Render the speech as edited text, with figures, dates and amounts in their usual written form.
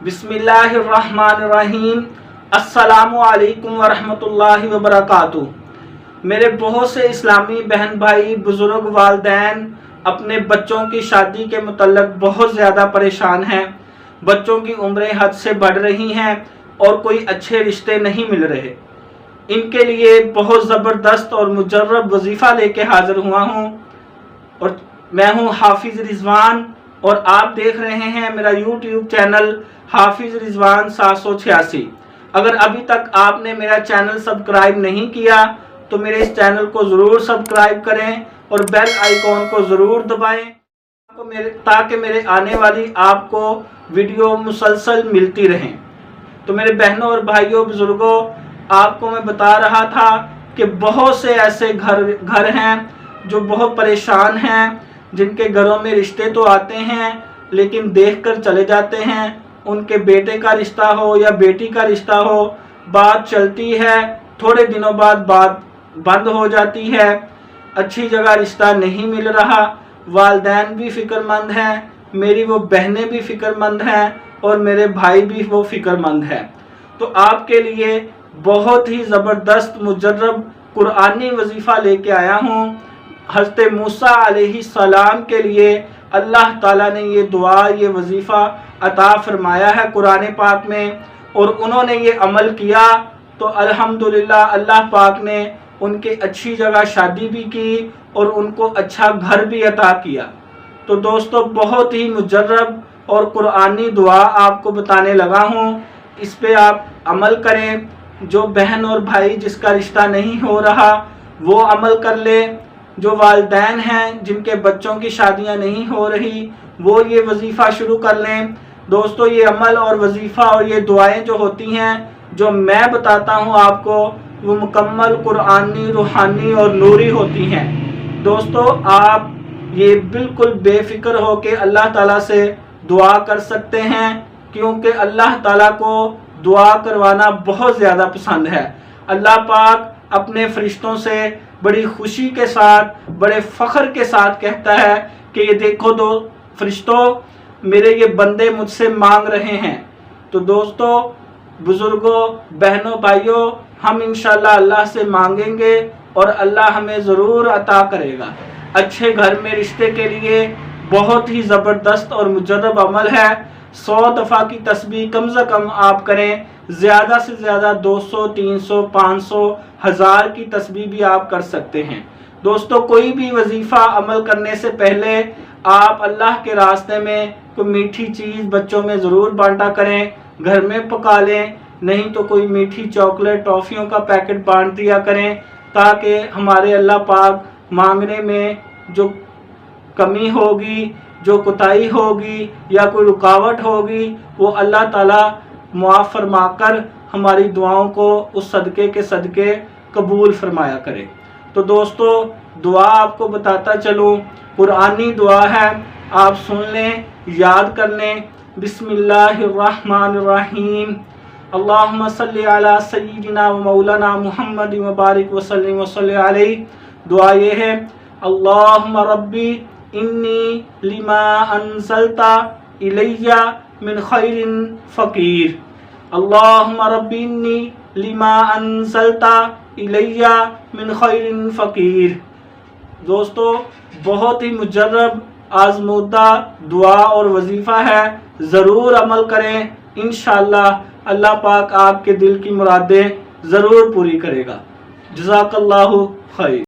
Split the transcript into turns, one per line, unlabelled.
बिस्मिल्लाहिर्रहमानिर्रहीम। अस्सलामु अलैकुम वरहमतुल्लाहि वबरकातुहू। मेरे बहुत से इस्लामी बहन भाई बुज़ुर्ग वालिदैन अपने बच्चों की शादी के मुतल्लक बहुत ज़्यादा परेशान हैं। बच्चों की उम्रें हद से बढ़ रही हैं और कोई अच्छे रिश्ते नहीं मिल रहे। इनके लिए बहुत ज़बरदस्त और मुजर्रब वजीफ़ा लेके हाज़िर हुआ हूँ और मैं हूँ हाफिज़ रिजवान और आप देख रहे हैं मेरा यूट्यूब चैनल हाफिज़ रिजवान 786। अगर अभी तक आपने मेरा चैनल सब्सक्राइब नहीं किया तो मेरे इस चैनल को ज़रूर सब्सक्राइब करें और बेल आइकॉन को ज़रूर दबाएं ताकि मेरे आने वाली आपको वीडियो मुसलसल मिलती रहें। तो मेरे बहनों और भाइयों बुज़ुर्गों, आपको मैं बता रहा था कि बहुत से ऐसे घर हैं जो बहुत परेशान हैं, जिनके घरों में रिश्ते तो आते हैं लेकिन देखकर चले जाते हैं। उनके बेटे का रिश्ता हो या बेटी का रिश्ता हो, बात चलती है, थोड़े दिनों बाद बात बंद हो जाती है, अच्छी जगह रिश्ता नहीं मिल रहा। वालिदैन भी फ़िक्रमंद हैं, मेरी वो बहनें भी फ़िक्रमंद हैं और मेरे भाई भी वो फ़िक्रमंद हैं। तो आपके लिए बहुत ही ज़बरदस्त मुजर्रब कुरानी वजीफ़ा लेके आया हूँ। हज़रत मूसा अलैहिस्सलाम के लिए अल्लाह ताला ने ये दुआ, ये वजीफ़ा अता फरमाया है कुरान पाक में और उन्होंने ये अमल किया तो अल्हम्दुलिल्लाह अल्लाह पाक ने उनके अच्छी जगह शादी भी की और उनको अच्छा घर भी अता किया। तो दोस्तों, बहुत ही मुजर्रब और कुरानी दुआ आपको बताने लगा हूँ, इस पे आप अमल करें। जो बहन और भाई जिसका रिश्ता नहीं हो रहा वो अमल कर ले। जो वालिदैन हैं जिनके बच्चों की शादियां नहीं हो रही वो ये वजीफ़ा शुरू कर लें। दोस्तों, ये अमल और वजीफ़ा और ये दुआएं जो होती हैं, जो मैं बताता हूँ आपको, वो मुकम्मल कुरानी, रूहानी और नूरी होती हैं। दोस्तों, आप ये बिल्कुल बेफिक्र हो के अल्लाह ताला से दुआ कर सकते हैं, क्योंकि अल्लाह ताला को दुआ करवाना बहुत ज़्यादा पसंद है। अल्लाह पाक अपने फरिश्तों से बड़ी खुशी के साथ, बड़े फ़ख्र के साथ कहता है कि ये देखो दो फरिश्तों, मेरे ये बंदे मुझसे मांग रहे हैं। तो दोस्तों, बुज़ुर्गों, बहनों, भाइयों, हम इंशाअल्लाह अल्लाह से मांगेंगे और अल्लाह हमें ज़रूर अता करेगा। अच्छे घर में रिश्ते के लिए बहुत ही ज़बरदस्त और मुजर्रब अमल है। 100 दफ़ा की तस्बीह कम से कम आप करें, ज़्यादा से ज़्यादा 200, 300, 500, 1000 की तस्बीह भी आप कर सकते हैं। दोस्तों, कोई भी वजीफ़ा अमल करने से पहले आप अल्लाह के रास्ते में कोई मीठी चीज़ बच्चों में ज़रूर बांटा करें, घर में पका लें, नहीं तो कोई मीठी चॉकलेट, टॉफ़ियों का पैकेट बांट दिया करें, ताकि हमारे अल्लाह पाक मांगने में जो कमी होगी, जो कोताही होगी या कोई रुकावट होगी, वो अल्लाह ताला मुआफ़ फरमा कर हमारी दुआओं को उस सदक़े के सदक़े कबूल फरमाया करे। तो दोस्तों, दुआ आपको बताता चलूँ, कुरानी दुआ है, आप सुन लें, याद कर लें। बिस्मिल्लाहिर्रहमानिर्रहीम। अल्लाहुम्मा सल्लि अला सय्यिदिना व मौलाना मुहम्मद व बारिक व सल्लिम व सल्लि अलैहि। दुआ ये है, अल्लाहुम्मा रब्बी इन्नी लिमा अंज़लता इलैया मिन खैरिन फ़कीर। अल्लाहुम्मा रब्बी इन्नी लिमा अंज़लता इलैया मिन खैरिन फ़कीर। दोस्तों, बहुत ही मुजर्रब आज़मूदा दुआ और वजीफ़ा है, ज़रूर अमल करें। इंशाअल्लाह अल्लाह पाक आपके दिल की मुरादें ज़रूर पूरी करेगा। जज़ाकल्लाहु खैर।